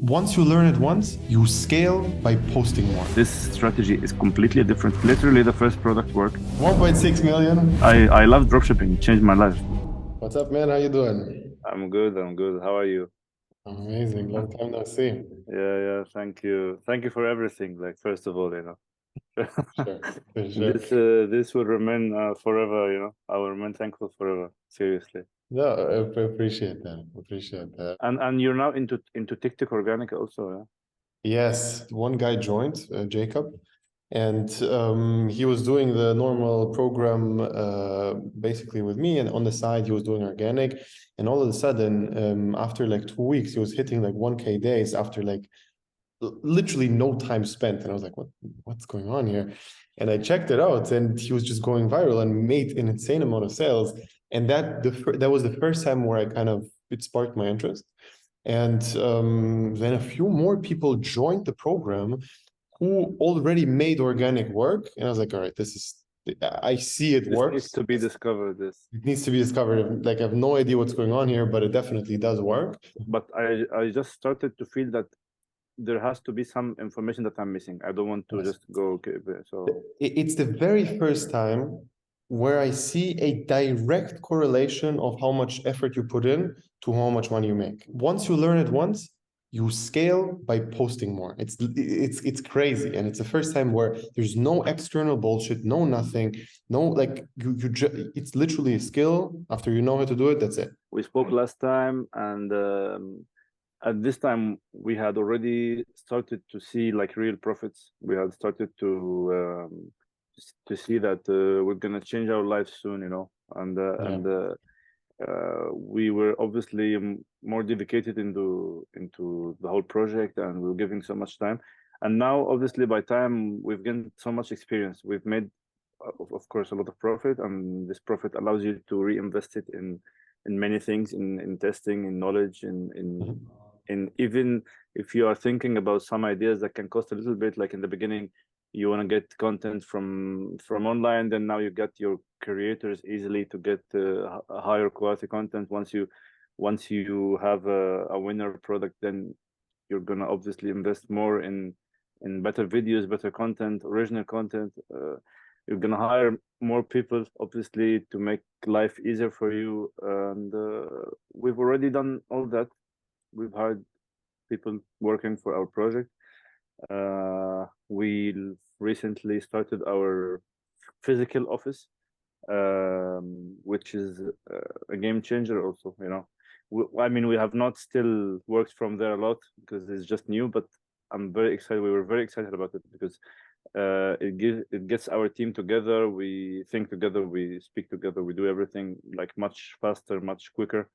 Once you learn it once, you scale by posting more. This strategy is completely different. Literally, the first product worked. 1.6 million. I love dropshipping. It changed my life. What's up, man? How you doing? I'm good. I'm good. How are you? Amazing. Long time no see. Yeah. Thank you. Thank you for everything. Like, first of all, Sure, for sure. this will remain forever. I will remain thankful forever. Seriously. No, I appreciate that. Appreciate that. And you're now into TikTok organic also, yeah? Yes, one guy joined, Jacob, and he was doing the normal program basically with me, and on the side he was doing organic. And all of a sudden, after like 2 weeks, he was hitting like 1K days after like literally no time spent. And I was like, what's going on here? And I checked it out, and he was just going viral and made an insane amount of sales. And that was the first time where I kind of it sparked my interest. And then a few more people joined the program who already made organic work. And I was like, all right, I see it This works. needs to be discovered. It needs to be discovered. Like, I have no idea what's going on here, but it definitely does work. But I just started to feel that there has to be some information that I'm missing. I don't want to just go, okay, so It's the very first time where I see a direct correlation of how much effort you put in to how much money you make. Once you learn it once, you scale by posting more. It's crazy, and it's the first time where there's no external bullshit, no nothing, no like it's literally a skill. After you know how to do it, that's it. we spoke last time, and at this time we had already started to see like real profits. We had started to see that we're gonna change our lives soon, we were obviously more dedicated into the whole project, and we were giving so much time. And now, obviously, by time we've gained so much experience, we've made, of course, a lot of profit, and this profit allows you to reinvest it in many things, in testing, in knowledge, in even if you are thinking about some ideas that can cost a little bit, like in the beginning, you want to get content from online, then now you get your creators easily to get a higher quality content. Once you have a winner product, then you're gonna obviously invest more in better videos, better content, original content. You're gonna hire more people, obviously, to make life easier for you. And we've already done all that. We've hired people working for our project. We recently started our physical office, which is a game changer also, I mean, we have not still worked from there a lot because it's just new, but I'm very excited. We were very excited about it because it gets our team together. We think together, we speak together, we do everything like much faster, much quicker.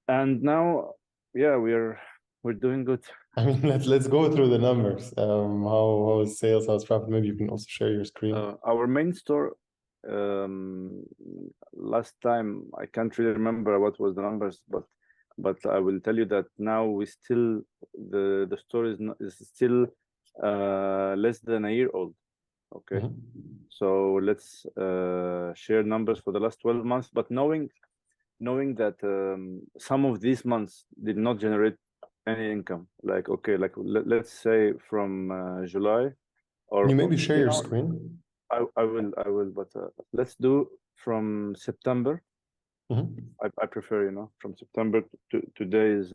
And now, yeah, we're doing good. I mean, let's go through the numbers. How is sales, how's profit? Maybe you can also share your screen. Our main store, last time I can't really remember what was the numbers, but I will tell you that now the store is still less than a year old. Okay. So let's share numbers for the last 12 months, but knowing that some of these months did not generate any income. Like, okay, like let's say from July, or Can you maybe share your screen? I will, but let's do from September. I prefer, from September to today is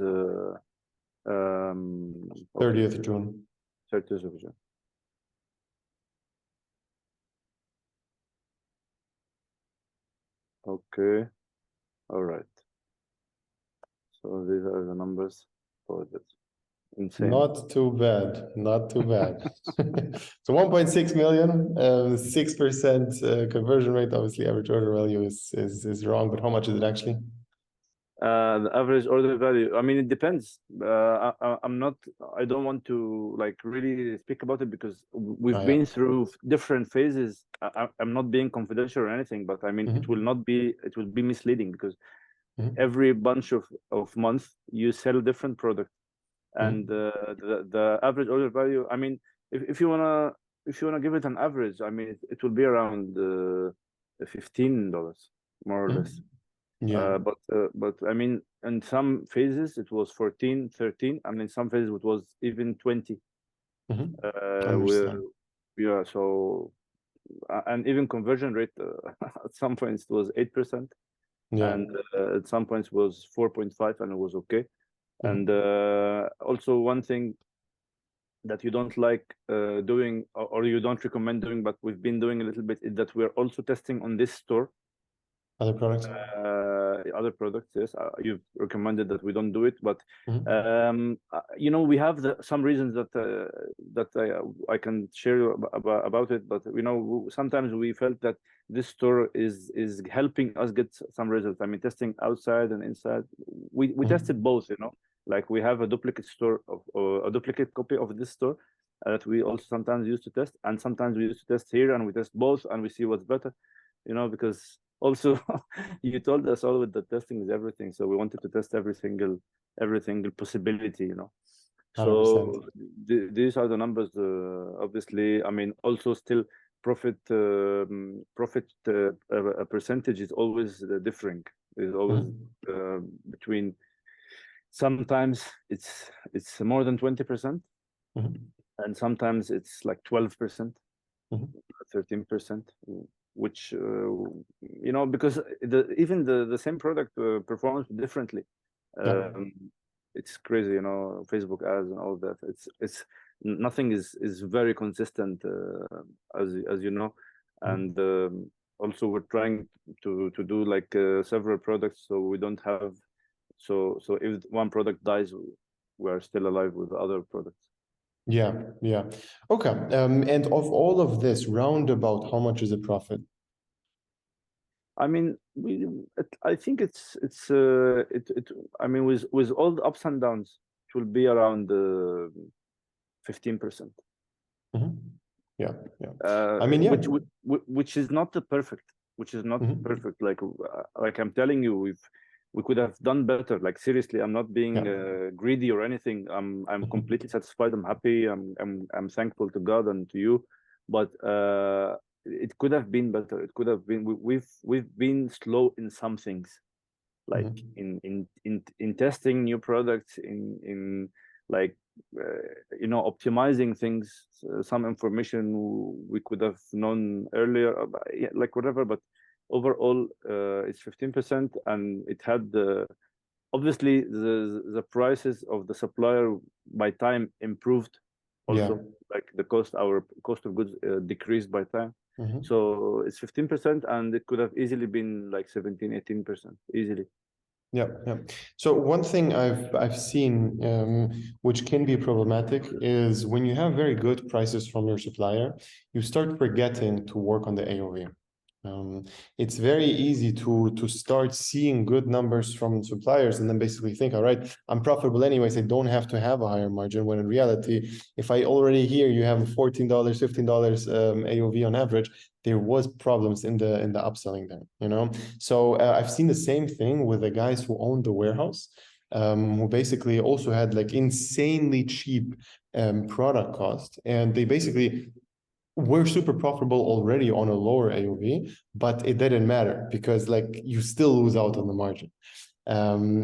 30th of June. 30th of June. Okay, all right. So these are the numbers for this. Insane. Not too bad. Not too bad. So 1.6 million, 6% conversion rate. Obviously, average order value is wrong, but how much is it actually? The average order value, I mean, it depends. I don't want to like really speak about it because we've been through different phases. I'm not being confidential or anything, but I mean, it will be misleading because every bunch of months you sell a different product. And the average order value, I mean, if you wanna give it an average, I mean, it will be around $15 more or less. Yeah. But I mean, in some phases it was 14, 13, and in some phases it was even 20. Mhm. With, Understand. yeah, so and even conversion rate at some points it was 8%, Yeah. and at some points was 4.5, and it was okay. Mhm. And also one thing that you don't like doing, or you don't recommend doing, but we've been doing a little bit, is that we're also testing on this store Other products? other products. Yes, you've recommended that we don't do it, but Mhm. you know, we have some reasons that I can share about it. But you know, sometimes we felt that this store is helping us get some results. I mean, testing outside and inside, we Mhm. tested both. You know, like we have a duplicate store of, or a duplicate copy of this store that we also sometimes use to test, and sometimes we use to test here, and we test both, and we see what's better. You know, because also you told us all with the testing is everything, so we wanted to test every single possibility, you know. 100%. So these are the numbers. Obviously, I mean, also still profit a percentage is always differing. Is always Mhm. between, sometimes it's more than 20%, Mhm. and sometimes it's like 12%, Mhm. 13%, which you know, because even the same product performs differently. Yeah. um, it's crazy, you know, Facebook ads and all that. It's nothing is very consistent, as you know. Mhm. And also we're trying to do like several products, so we don't have, so if one product dies, we are still alive with the other products. Yeah. Yeah. Okay. And of all of this, roundabout, how much is the profit? I mean, I think it. I mean, with all the ups and downs, it will be around 15%. Mhm. Yeah. Yeah. I mean, yeah. Which is not the perfect, which is not Mhm. perfect. Like I'm telling you, we could have done better. Like seriously, I'm not being Yeah. greedy or anything. I'm Mhm. completely satisfied. I'm happy. I'm thankful to God and to you. But it could have been better. It could have been. We've been slow in some things, like Mhm. in testing new products, in like you know, optimizing things. Some information we could have known earlier, yeah, like whatever. But overall, it's 15%, and it had the, obviously the prices of the supplier by time improved Yeah. also, like the cost, our cost of goods decreased by time. Mhm. So it's 15%, and it could have easily been like 17, 18% easily. Yeah, yeah. So one thing I've seen, which can be problematic, is when you have very good prices from your supplier, you start forgetting to work on the AOV. It's very easy to start seeing good numbers from suppliers and then basically think, all right, I'm profitable anyways, I don't have to have a higher margin. When in reality, if I already hear you have $14, $15 AOV on average, there was problems in the upselling there, you know. So I've seen the same thing with the guys who owned the warehouse, who basically also had like insanely cheap product cost, and they basically were super profitable already on a lower AOV, but it didn't matter because like you still lose out on the margin.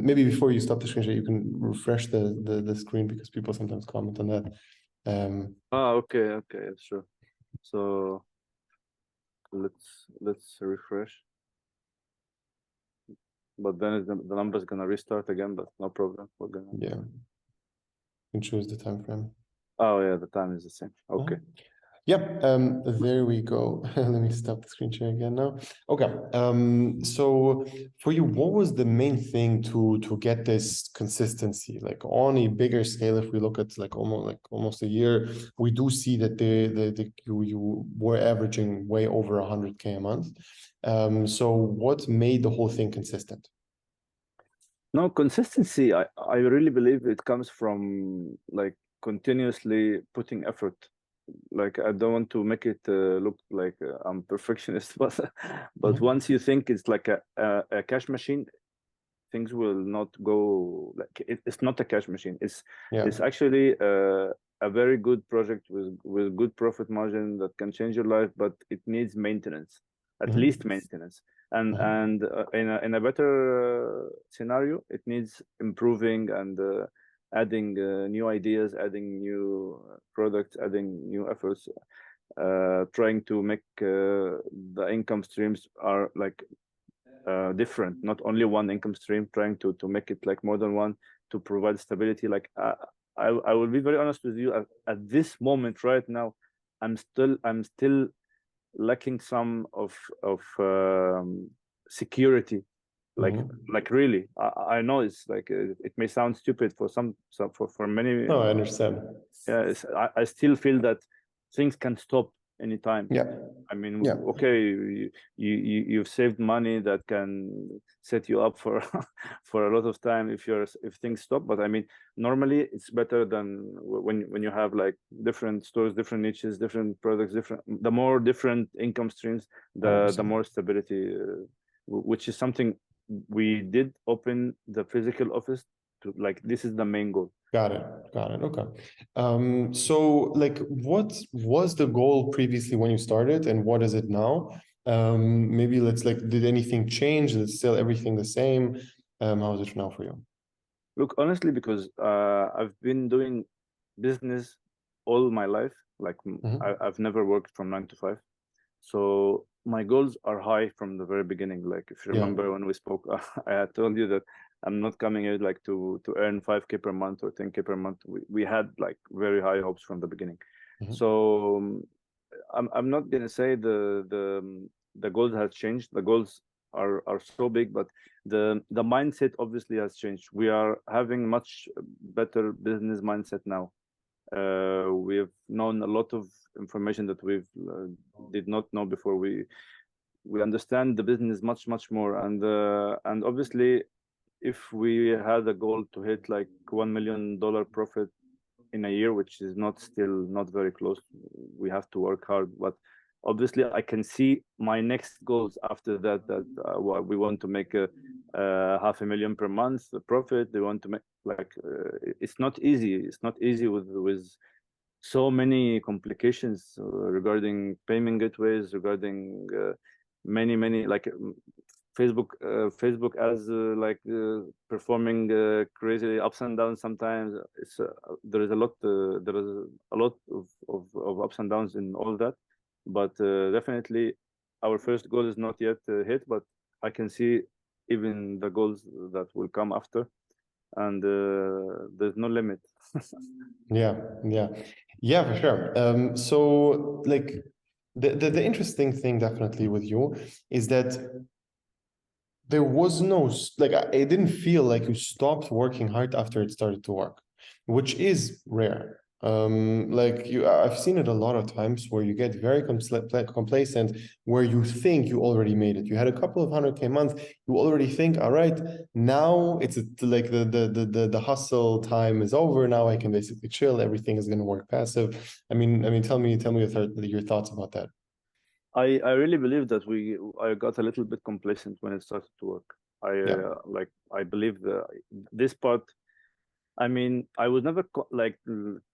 Maybe before you stop the screen share, you can refresh the screen because people sometimes comment on that. Ah, okay, okay, sure. So let's refresh, but then the number is gonna restart again, but no problem. We're gonna. yeah, you can choose the time frame. Oh yeah, the time is the same. Okay. Mhm. Yep, there we go. Let me stop the screen share again now. Okay, so for you, what was the main thing to get this consistency? Like on a bigger scale, if we look at like almost a year, we do see that you were averaging way over 100K a month. So what made the whole thing consistent? No, consistency, I really believe it comes from like continuously putting effort. Like I don't want to make it look like I'm perfectionist, but Mhm. once you think it's like a cash machine, things will not go like it's not a cash machine. Yeah. It's actually a very good project with good profit margin that can change your life, but it needs maintenance. at Mhm. least maintenance. And in a better scenario, it needs improving and adding new ideas, adding new products, adding new efforts, trying to make the income streams are like different, not only one income stream, trying to make it like more than one to provide stability. Like I will be very honest with you, at this moment right now, I'm still lacking some of security. Like Mhm. like really, I know it's like it may sound stupid for some for many. No, I understand. Yeah, I still feel that things can stop anytime. Yeah, I mean, yeah, okay, you've saved money that can set you up for for a lot of time if things stop. But I mean, normally it's better than when you have like different stores, different niches, different products, different. The more different income streams, the 100%. more stability, which is something we did open the physical office to. Like this is the main goal. Got it. Got it. Okay. So like what was the goal previously when you started and what is it now? Maybe let's like, did anything change? Is it still everything the same? How is it now for you? Look, honestly, because I've been doing business all my life. Like Mhm. I've never worked from 9 to 5. So my goals are high from the very beginning. Like if you Yeah. remember when we spoke, I had told you that I'm not coming here like to earn 5K per month or 10K per month. We had like very high hopes from the beginning. Mhm. So I'm not gonna say the goals has changed. The goals are so big, but the mindset obviously has changed. We are having much better business mindset now. We've known a lot of information that we've did not know before. We understand the business much more, and obviously, if we had a goal to hit like $1 million profit in a year, which is not still not very close, we have to work hard. But obviously, I can see my next goals after that. That we want to make a 500,000 per month profit. They want to make like it's not easy. It's not easy with so many complications regarding payment gateways, regarding many like Facebook as like performing crazy ups and downs sometimes. It's there is a lot of ups and downs in all that, but definitely our first goal is not yet hit, but I can see even the goals that will come after, and there's no limit. Yeah, yeah, yeah, for sure. So like the interesting thing definitely with you is that there was no like it didn't feel like you stopped working hard after it started to work, which is rare. Like I've seen it a lot of times where you get very complacent, where you think you already made it. You had a couple of 100K months, you already think, all right, now it's like the hustle time is over. Now I can basically chill. Everything is going to work passive. I mean, tell me your thoughts about that. I really believe that I got a little bit complacent when it started to work. Yeah. I believe this part. I mean, I was never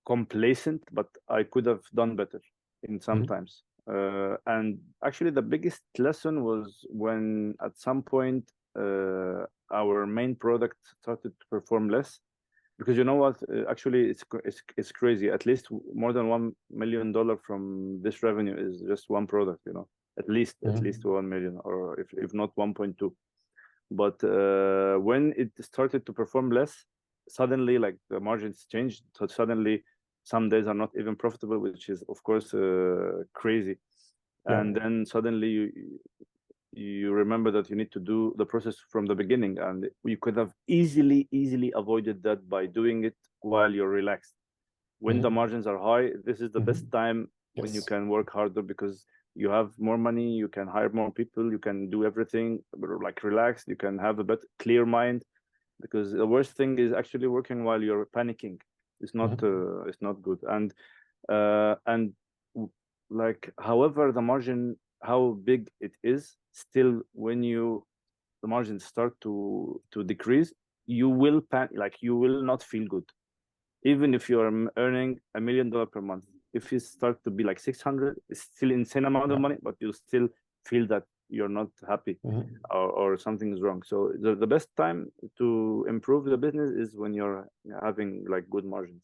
complacent, but I could have done better in some Mhm. times. And actually, the biggest lesson was when at some point our main product started to perform less. Because you know what? Actually, it's crazy. At least more than $1 million from this revenue is just one product. At least Mhm. 1 million, or if not 1.2. But when it started to perform less, suddenly like the margins changed. So suddenly, some days are not even profitable, which is of course crazy. Yeah. And then suddenly you remember that you need to do the process from the beginning, and you could have easily avoided that by doing it while you're relaxed. When the Mhm. margins are high, this is the best Mhm. time when you Yes. can work harder, because you have more money, you can hire more people, you can do everything like relaxed, you can have a better clear mind. Because the worst thing is actually working while you're panicking. Mhm. It's not good. And like however the margin, how big it is, still when the margins start to decrease, you will like you will not feel good. Even if you're earning $1 million per month, if it start to be like 600, it's still insane amount of Yeah. money, but you still feel that you're not happy, Mhm. or something is wrong. So the best time to improve the business is when you're having like good margins.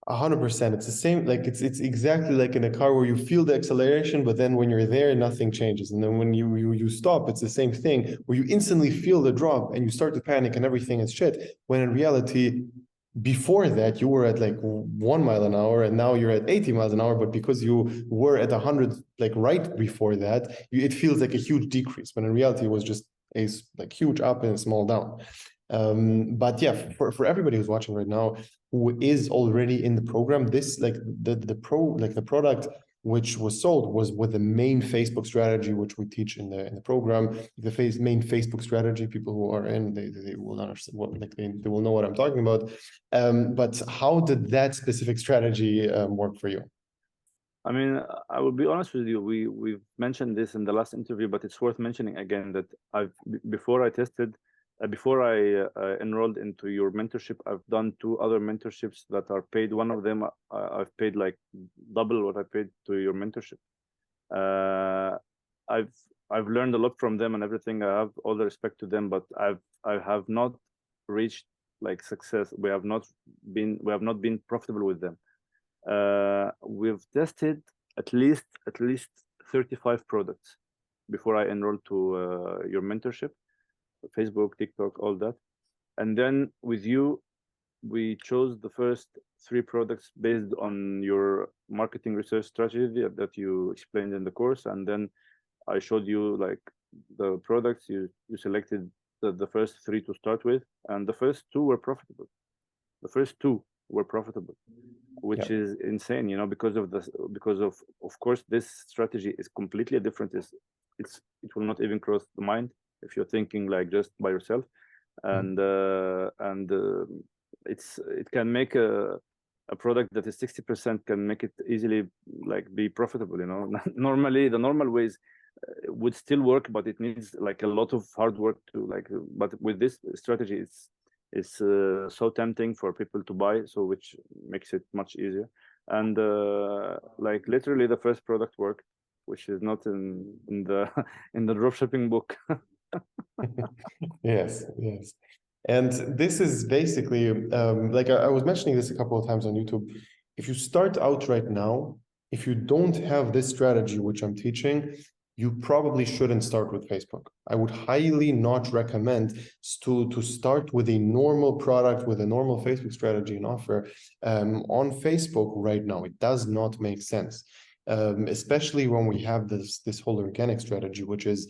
100%. It's the same, like it's exactly like in a car where you feel the acceleration, but then when you're there, nothing changes. And then when you stop, it's the same thing where you instantly feel the drop and you start to panic and everything is shit. When in reality, before that, you were at like 1 mile an hour and now you're at 80 miles an hour. But because you were at 100, like right before that, it feels like a huge decrease. When in reality, it was just a like huge up and a small down. But yeah, for everybody who's watching right now, who is already in the program, this like the product which was sold was with the main Facebook strategy, which we teach in the program. The main Facebook strategy, people who are in, they will understand what, like they will know what I'm talking about. But how did that specific strategy work for you? I mean, I will be honest with you. We've mentioned this in the last interview, but it's worth mentioning again that before I tested, before I enrolled into your mentorship, I've done 2 other mentorships that are paid. One of them I've paid like double what I paid to your mentorship. Uh, I've I've learned a lot from them and everything. I have all the respect to them, but I have not reached like success. We have not been profitable with them. We've tested at least 35 products before I enrolled to your mentorship, Facebook, TikTok, all that. And then with you, we chose the first 3 products based on your marketing research strategy that you explained in the course. And then I showed you like the products you selected, the first 3 to start with, and the first 2 were profitable. The first 2 were profitable, Yeah. which is insane, because of course this strategy is completely different. It will not even cross the mind if you're thinking like just by yourself, and it can make a product that is 60% can make it easily like be profitable. Normally the normal ways would still work, but it needs like a lot of hard work to like. But with this strategy, it's so tempting for people to buy, so which makes it much easier. And like literally the first product worked, which is not in the in the dropshipping book. Yes, yes. And this is basically like I was mentioning this a couple of times on YouTube. If you start out right now, if you don't have this strategy, which I'm teaching, you probably shouldn't start with Facebook. I would highly not recommend to start with a normal product with a normal Facebook strategy and offer on Facebook right now. It does not make sense, especially when we have this whole organic strategy, which is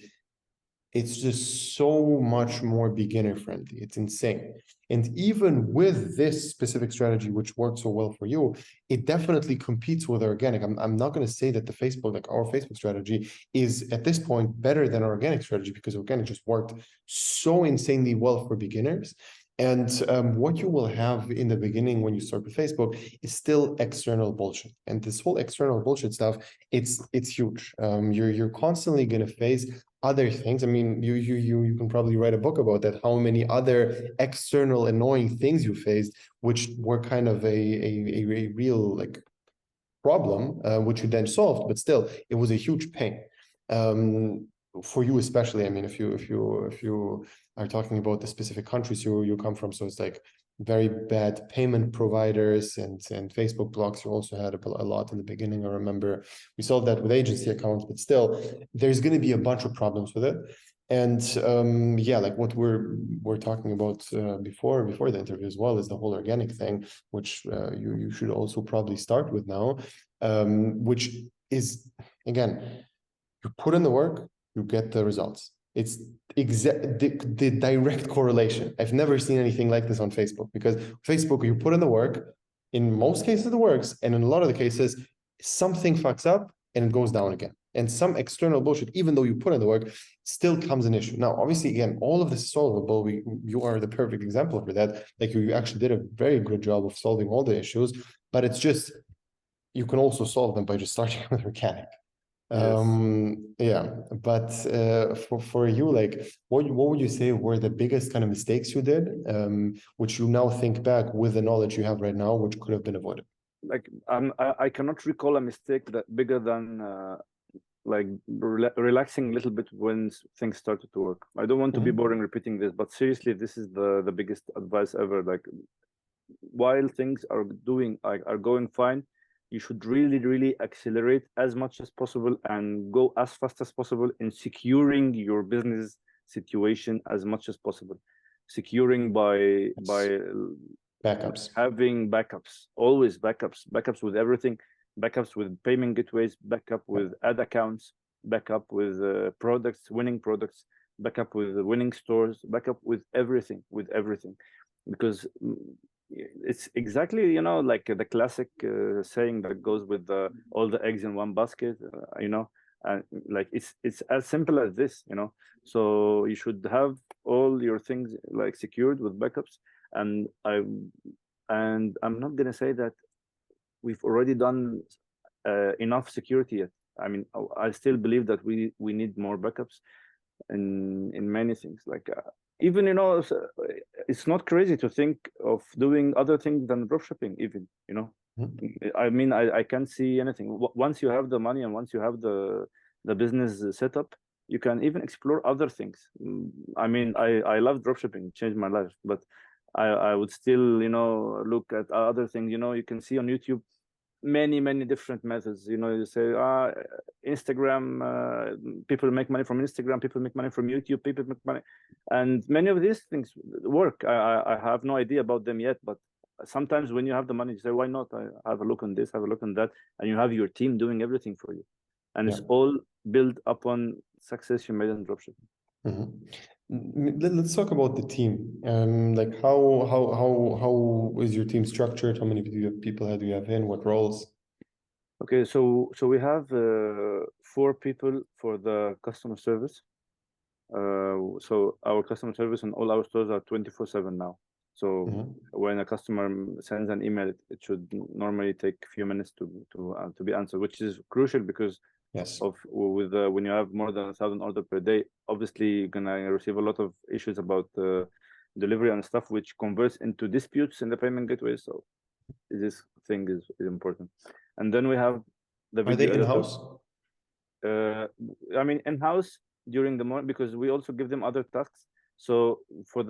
it's just so much more beginner friendly. It's insane. And even with this specific strategy, which worked so well for you, it definitely competes with organic. I'm not going to say that the Facebook, like our Facebook strategy, is at this point better than our organic strategy, because organic just worked so insanely well for beginners. And what you will have in the beginning when you start with Facebook is still external bullshit. And this whole external bullshit stuff, it's huge. You're constantly going to face other things. I mean, you can probably write a book about that. How many other external annoying things you faced, which were kind of a real like problem, which you then solved, but still, it was a huge pain. For you especially. I mean, if you are talking about the specific countries you come from, so it's like very bad payment providers and Facebook blocks. You also had a lot in the beginning. I remember we solved that with agency accounts, but still, there's going to be a bunch of problems with it. And yeah, like what we're talking about before the interview as well is the whole organic thing, which you should also probably start with now, which is again, you put in the work, you get the results. It's the direct correlation. I've never seen anything like this on Facebook, because Facebook, you put in the work, in most cases it works, and in a lot of the cases, something fucks up and it goes down again. And some external bullshit, even though you put in the work, still comes an issue. Now, obviously, again, all of this is solvable. You are the perfect example for that. Like you actually did a very good job of solving all the issues, but it's just, you can also solve them by just starting with organic. Yes. Yeah, but for you, like what would you say were the biggest kind of mistakes you did, which you now think back with the knowledge you have right now, which could have been avoided? Like I cannot recall a mistake that bigger than like relaxing a little bit when things started to work. I don't want to be boring repeating this, but seriously, this is the biggest advice ever. Like, while things are going fine, you should really accelerate as much as possible and go as fast as possible in securing your business situation as much as possible. Securing by backups, having backups, always backups with everything, backups with payment gateways, backup with ad accounts, backup with products, winning products, backup with winning stores, backup with everything, because it's exactly, you know, like the classic saying that goes with all the eggs in one basket, you know, and like it's as simple as this, you know. So you should have all your things like secured with backups. And I'm not gonna say that we've already done enough security yet. I mean, I still believe that we need more backups in many things. Like even, you know, it's not crazy to think of doing other things than dropshipping. Even, you know, I mean, I can't see anything. Once you have the money and once you have the business set up, you can even explore other things. I mean, I love dropshipping, it changed my life, but I would still, you know, look at other things. You know, you can see on YouTube many different methods. You know, you say Instagram, people make money from Instagram, people make money from YouTube, people make money, and many of these things work. I have no idea about them yet, but sometimes when you have the money, you say, why not? I have a look on this, have a look on that, and you have your team doing everything for you, and it's all built upon success you made in dropshipping. Let's talk about the team. Like how is your team structured? How many people do you have in? What roles? Okay, so we have 4 people for the customer service. So our customer service and all our stores are 24/7 now. So when a customer sends an email, it should normally take a few minutes to be answered, which is crucial because when you have more than 1,000 orders per day, obviously you're gonna receive a lot of issues about delivery and stuff, which converts into disputes in the payment gateway. So this thing is important. And then we have the video. Are they in-house? I mean, in-house during the morning, because we also give them other tasks. So for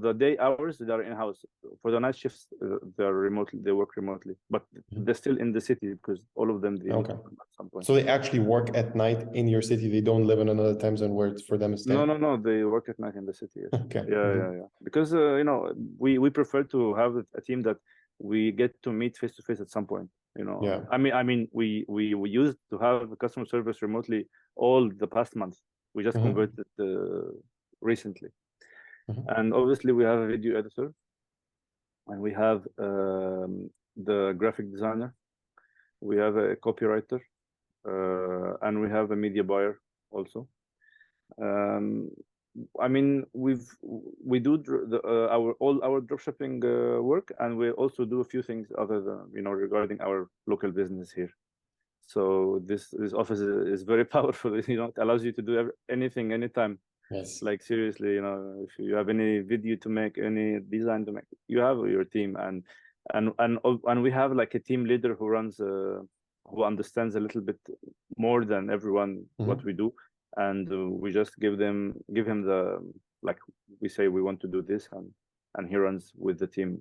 the day hours, they are in-house. For the night shifts, they work remotely, but they're still in the city because all of them Okay. at some point. So they actually work at night in your city. They don't live in another time zone where it's for them to stay. No. They work at night in the city. Yes. Okay. Yeah. Because you know, we prefer to have a team that we get to meet face to face at some point. You know. Yeah. I mean, we used to have customer service remotely all the past month. We just converted recently. And obviously we have a video editor, and we have the graphic designer, we have a copywriter, and we have a media buyer also. I mean, we do all our dropshipping work, and we also do a few things other than, you know, regarding our local business here. So this office is very powerful. You know, it allows you to do anything, anytime. Yes. Like seriously, you know, if you have any video to make, any design to make, you have your team, and we have like a team leader who runs, who understands a little bit more than everyone what we do, and we just give him the, like, we say we want to do this, and he runs with the team,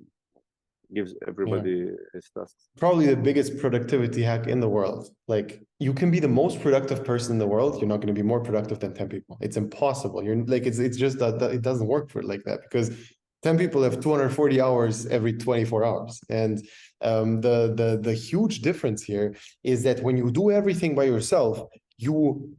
gives everybody his tasks. Probably the biggest productivity hack in the world. Like, you can be the most productive person in the world, you're not going to be more productive than 10 people. It's impossible. You're like, it's just that it doesn't work for it like that, because 10 people have 240 hours every 24 hours. And the huge difference here is that when you do everything by yourself, you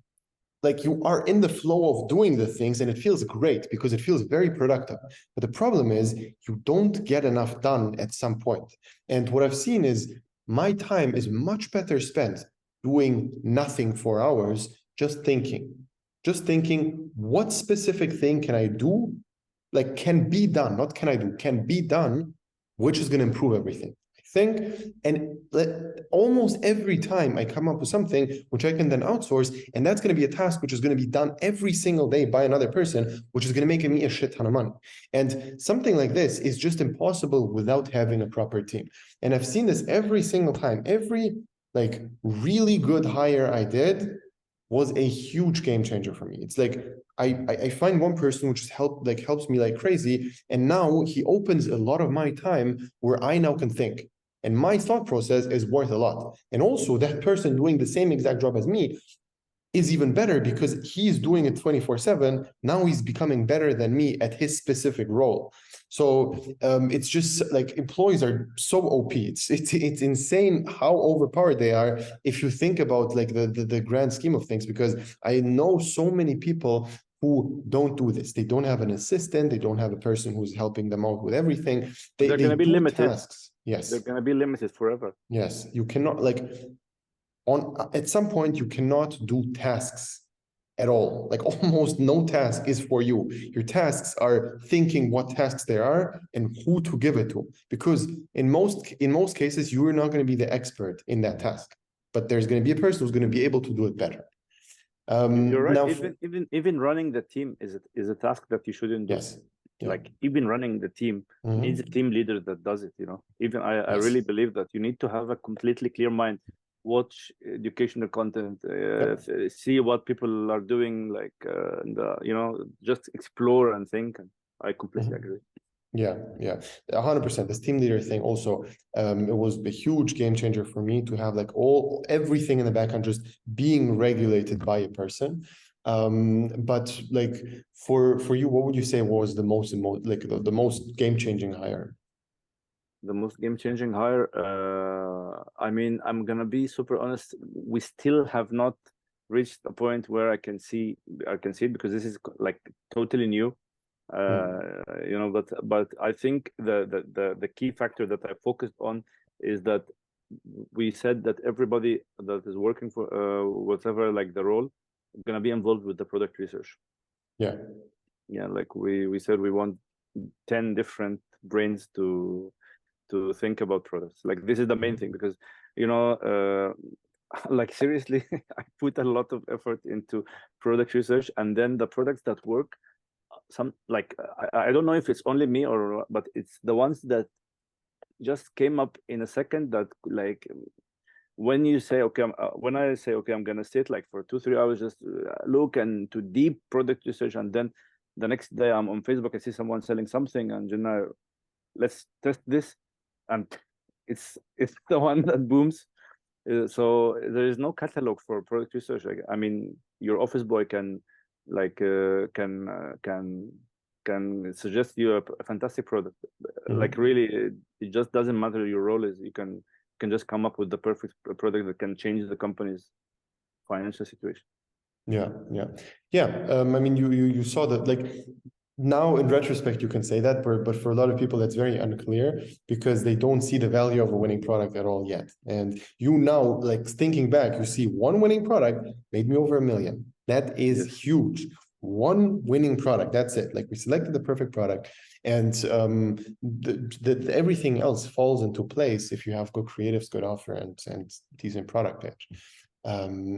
are in the flow of doing the things, and it feels great because it feels very productive. But the problem is you don't get enough done at some point. And what I've seen is my time is much better spent doing nothing for hours, just thinking what specific thing can I do, like can be done, not can I do, can be done, which is going to improve everything. Think, and almost every time I come up with something which I can then outsource, and that's going to be a task which is going to be done every single day by another person, which is going to make me a shit ton of money. And something like this is just impossible without having a proper team. And I've seen this every single time. Every like really good hire I did, was a huge game changer for me. It's like I find one person which helps me like crazy, and now he opens a lot of my time where I now can think. And my thought process is worth a lot. And also that person doing the same exact job as me is even better because he's doing it 24/7. Now he's becoming better than me at his specific role. So it's just like employees are so OP. It's insane how overpowered they are if you think about like the grand scheme of things, because I know so many people who don't do this. They don't have an assistant. They don't have a person who's helping them out with everything. They're They going to be do limited. tasks. Yes. They're going to be limited forever. Yes. You cannot like at some point you cannot do tasks at all. Like almost no task is for you. Your tasks are thinking what tasks there are and who to give it to. Because in most cases, you're not going to be the expert in that task, but there's going to be a person who's going to be able to do it better. You're right. Now, Even running the team is a task that you shouldn't do. yes. Yeah. Like even running the team needs a team leader that does it. Even I really believe that you need to have a completely clear mind, watch educational content, see what people are doing, like just explore and think. And I completely agree. Yeah, 100%. This team leader thing also, it was a huge game changer for me to have like everything in the backend just being regulated by a person. But like for you, what would you say was the most the most game changing hire? The most game changing hire. I mean, I'm gonna be super honest. We still have not reached a point where I can see it because this is like totally new. But I think the key factor that I focused on is that we said that everybody that is working for whatever like the role is gonna be involved with the product research. Yeah. Like we said we want 10 different brains to think about products. Like this is the main thing because like seriously, I put a lot of effort into product research, and then the products that work, some like I don't know if it's only me but it's the ones that just came up in a second, that like when you say okay, when I say okay, I'm gonna sit like for 2-3 hours just look into deep product research, and then the next day I'm on Facebook, I see someone selling something, and let's test this, and it's the one that booms. So there is no catalog for product research. Like, I mean, your office boy can suggest you a fantastic product. Like really, it just doesn't matter your role is. You can just come up with the perfect product that can change the company's financial situation. Yeah. I mean, you saw that like now in retrospect you can say that, but for a lot of people that's very unclear because they don't see the value of a winning product at all yet. And you now like thinking back, you see one winning product made me over $1 million. That is huge. One winning product, that's it. Like we selected the perfect product, and everything else falls into place if you have good creatives, good offer, and decent product pitch.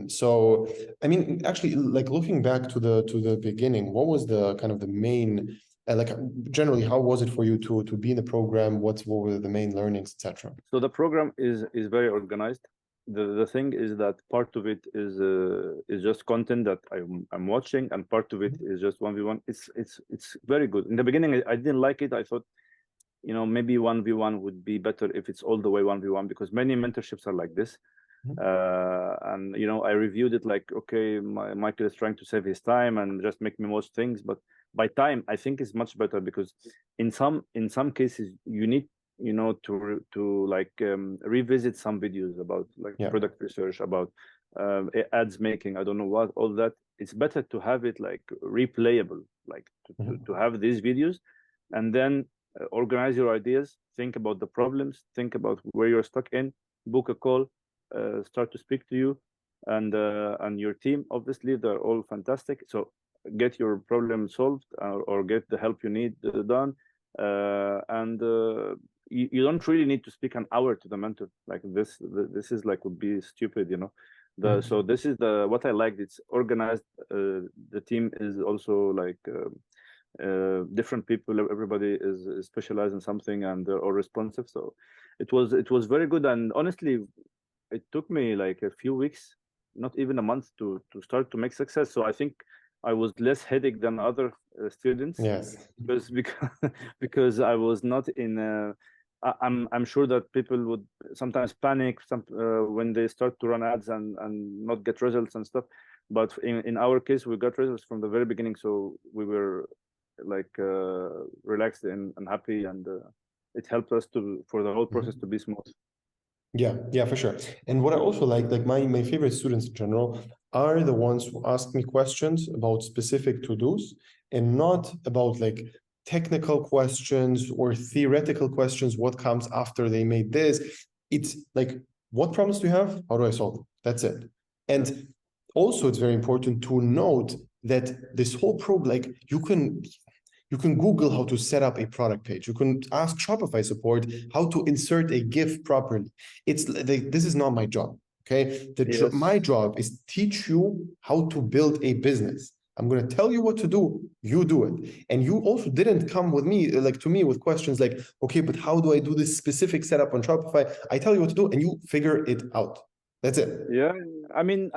So I mean, actually, like looking back to the beginning, what was the kind of the main like generally how was it for you to be in the program? What were the main learnings, etc.? So the program is very organized. The thing is that part of it is just content that I'm watching, and part of it is just 1v1. It's very good. In the beginning, I didn't like it. I thought, maybe 1v1 would be better if it's all the way 1v1, because many mentorships are like this. And I reviewed it like, okay, Michael is trying to save his time and just make me watch things, but by time I think it's much better, because in some cases you need to like revisit some videos about like product research, about ads making, I don't know what, all that. It's better to have it like replayable, like to have these videos, and then organize your ideas, think about the problems, think about where you're stuck in, book a call, start to speak to you and your team. Obviously they're all fantastic, so get your problem solved, or get the help you need done, and you don't really need to speak an hour to the mentor. Like this is like would be stupid, so this is what I liked. It's organized. The team is also like different people, everybody is specialized in something, and they're all responsive. So it was very good, and honestly it took me like a few weeks not even a month to start to make success. So I think I was less headache than other students, Yes. because I was not in. I'm sure that people would sometimes panic when they start to run ads and not get results and stuff. But in our case, we got results from the very beginning, so we were like relaxed and happy, and it helped us for the whole process to be smooth. Yeah, for sure. And what I also like my favorite students in general are the ones who ask me questions about specific to-dos and not about like technical questions or theoretical questions, what comes after they made this. It's like, what problems do you have? How do I solve them? That's it. And also it's very important to note that this whole like you can Google how to set up a product page. You can ask Shopify support how to insert a GIF properly. It's like, this is not my job. Okay. My job is teach you how to build a business. I'm going to tell you what to do. You do it. And you also didn't come with me, like to me with questions like, okay, but how do I do this specific setup on Shopify? I tell you what to do and you figure it out. That's it. Yeah. I mean,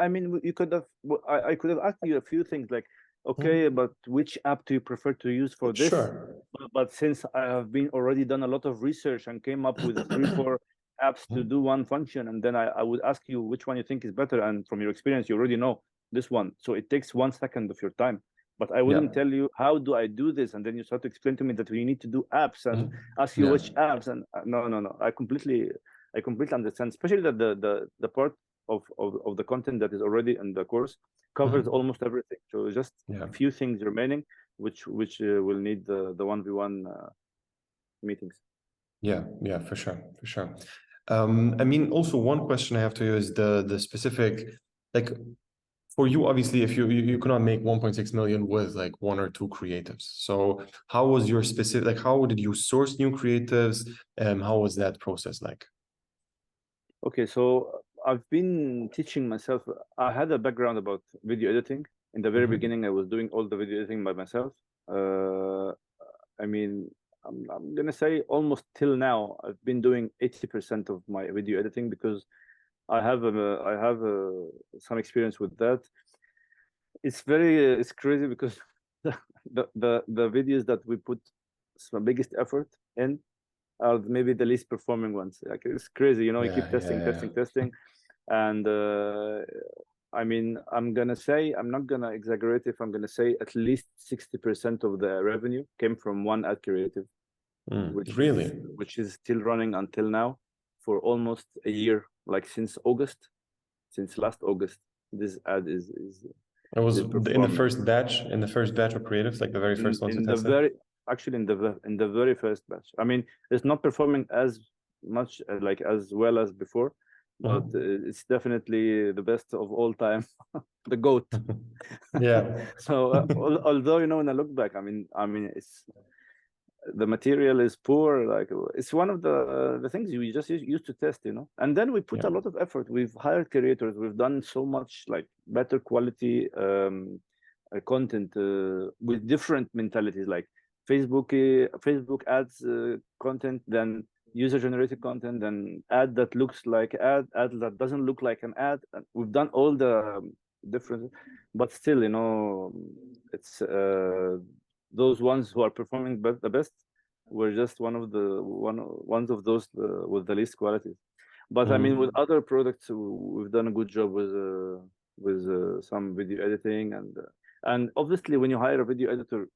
you could have, I could have asked you a few things like, okay, but which app do you prefer to use for this? Sure. But since I have been already done a lot of research and came up with 3-4 apps to do one function, and then I would ask you which one you think is better, and from your experience, you already know this one. So it takes 1 second of your time. But I wouldn't tell you how do I do this, and then you start to explain to me that we need to do apps and ask you which apps. And no, I completely understand, especially that the part of the content that is already in the course covers almost everything. So just a few things remaining, which will need the 1v1 meetings. Yeah, for sure. I mean, also one question I have to you is the specific, like for you, obviously, if you cannot make 1.6 million with like 1 or 2 creatives. So how was your specific, like how did you source new creatives? How was that process like? Okay, so I've been teaching myself. I had a background about video editing. In the very beginning, I was doing all the video editing by myself. I mean, I'm gonna say almost till now, I've been doing 80% of my video editing because I have some experience with that. It's crazy because the videos that we put some biggest effort in are maybe the least performing ones. Like it's crazy, you keep testing, and I mean, I'm not gonna exaggerate if I'm gonna say at least 60% of the revenue came from one ad creative, which is still running until now for almost a year, like since last August. This ad is it was in the first batch of creatives, like the very first ones to test it. Actually in the very first batch. I mean, it's not performing as much like as well as before, but it's definitely the best of all time, the GOAT. Yeah. So although when I look back, I mean, it's the material is poor. Like it's one of the things we just used to test, and then we put a lot of effort. We've hired creators. We've done so much like better quality content with different mentalities, like Facebook ads content, then user generated content, then ad that looks like ad that doesn't look like an ad. And we've done all the different, but still, it's those ones who are performing the best were just ones of those with the least quality. But I mean, with other products, we've done a good job with some video editing, and obviously when you hire a video editor,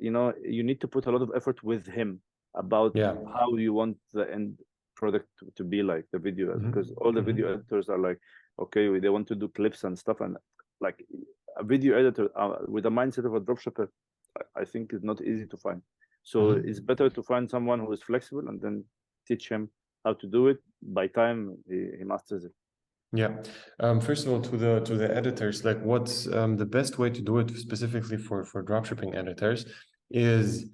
you need to put a lot of effort with him about how you want the end product to be like, the video, because all the video editors are like, okay, they want to do clips and stuff, and like a video editor with the mindset of a dropshipper, I think is not easy to find. So it's better to find someone who is flexible and then teach him how to do it. By time he masters it. Yeah. First of all, to the editors, like what's the best way to do it specifically for dropshipping editors is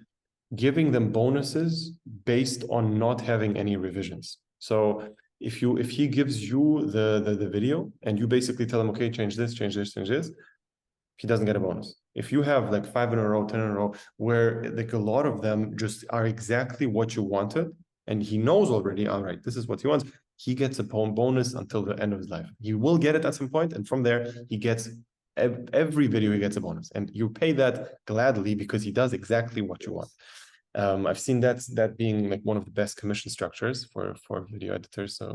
giving them bonuses based on not having any revisions. So if he gives you the video and you basically tell him, okay, change this, he doesn't get a bonus. If you have like 5 in a row, 10 in a row, where like a lot of them just are exactly what you wanted, and he knows already, all right, this is what he wants, he gets a bonus until the end of his life. He will get it at some point, and from there he gets every video he gets a bonus, and you pay that gladly because he does exactly what you want. I've seen that being like one of the best commission structures for video editors. So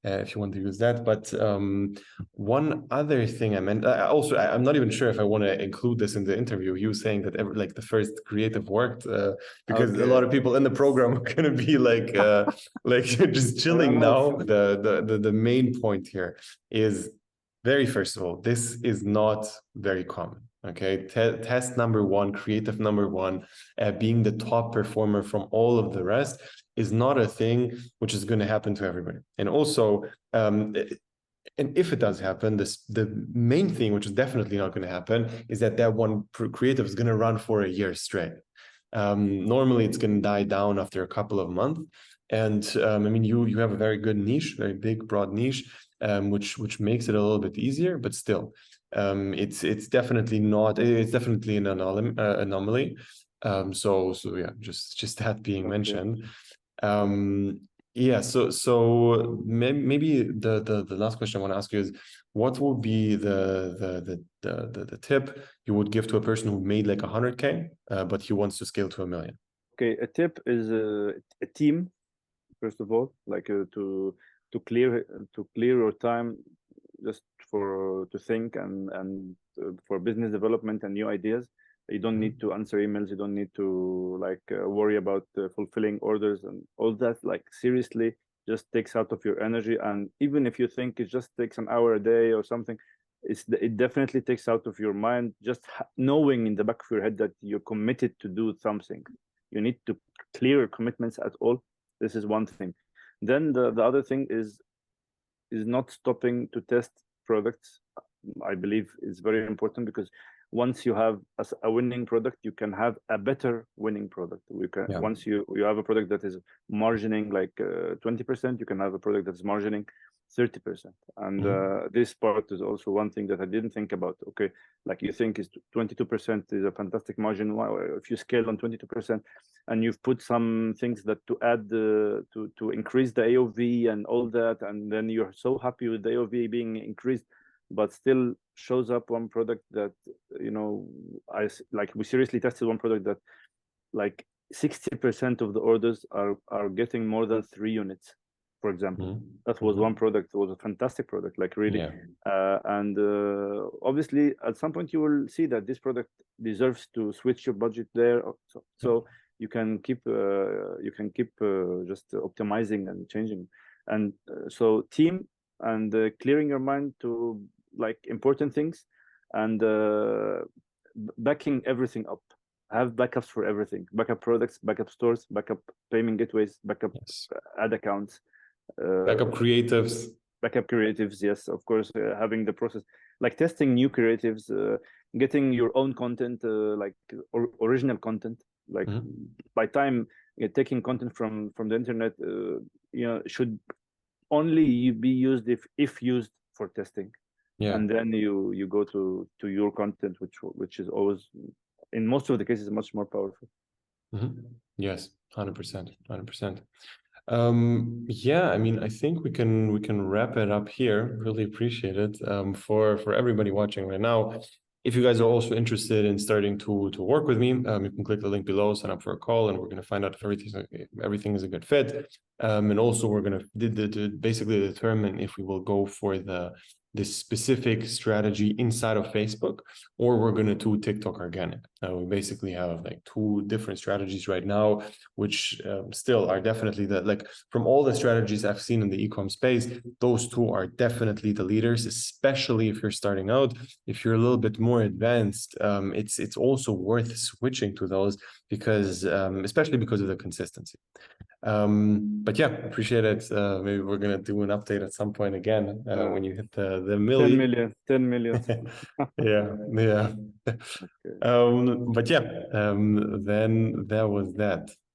if you want to use that, but one other thing I meant also, I'm not even sure if I want to include this in the interview. He was saying that like the first creative worked because a lot of people in the program are going to be like just chilling now. The main point here is first of all, this is not very common. Okay, test number one, creative number one, being the top performer from all of the rest is not a thing which is going to happen to everybody. And also, and if it does happen, the main thing which is definitely not going to happen is that one creative is going to run for a year straight. Normally, it's going to die down after a couple of months. And I mean, you have a very good niche, very big, broad niche, which makes it a little bit easier, but still. It's definitely not. It's definitely an anomaly. So yeah, just that being mentioned. Yeah. So maybe the last question I want to ask you is, what would be the tip you would give to a person who made like 100K, but he wants to scale to 1 million? Okay, a tip is a team, first of all, like to clear your time just to think and for business development and new ideas. You don't need to answer emails. You don't need to worry about fulfilling orders and all that. Like seriously, just takes out of your energy. And even if you think it just takes an hour a day or something, it definitely takes out of your mind. Just knowing in the back of your head that you're committed to do something. You need to clear your commitments at all. This is one thing. Then the other thing is not stopping to test products. I believe is very important, because once you have a winning product, you can have a better winning product. Once you have a product that is margining like 20%, you can have a product that's margining 30%. And this part is also one thing that I didn't think about. Okay, like you think is 22% is a fantastic margin. If you scale on 22% and you've put some things that to add to increase the AOV and all that, and then you're so happy with the AOV being increased, but still shows up one product that, we seriously tested one product that like 60% of the orders are getting more than 3 units, for example. That was one product. It was a fantastic product, like really. And obviously at some point you will see that this product deserves to switch your budget there. So you can keep just optimizing and changing. And so team and clearing your mind to like important things, and backing everything up. Have backups for everything: backup products, backup stores, backup payment gateways, backup ad accounts, backup creatives. Yes, of course. Having the process, like testing new creatives, getting your own content, original content. Like by time taking content from the internet, should only be used if used for testing. And then you go to your content, which is always, in most of the cases, much more powerful. Yes, 100%. Yeah, I mean, I think we can wrap it up here. Really appreciate it. For everybody watching right now, if you guys are also interested in starting to work with me, you can click the link below, sign up for a call, and we're going to find out if everything is a good fit. And also we're going to basically determine if we will go for this specific strategy inside of Facebook, or we're going to do TikTok organic. We basically have like 2 different strategies right now, which still are definitely from all the strategies I've seen in the e-com space, those 2 are definitely the leaders, especially if you're starting out. If you're a little bit more advanced, it's also worth switching to those, because especially because of the consistency. But yeah, appreciate it. Maybe we're gonna do an update at some point again when you hit the 10 million. yeah. Okay. But yeah, then there was that.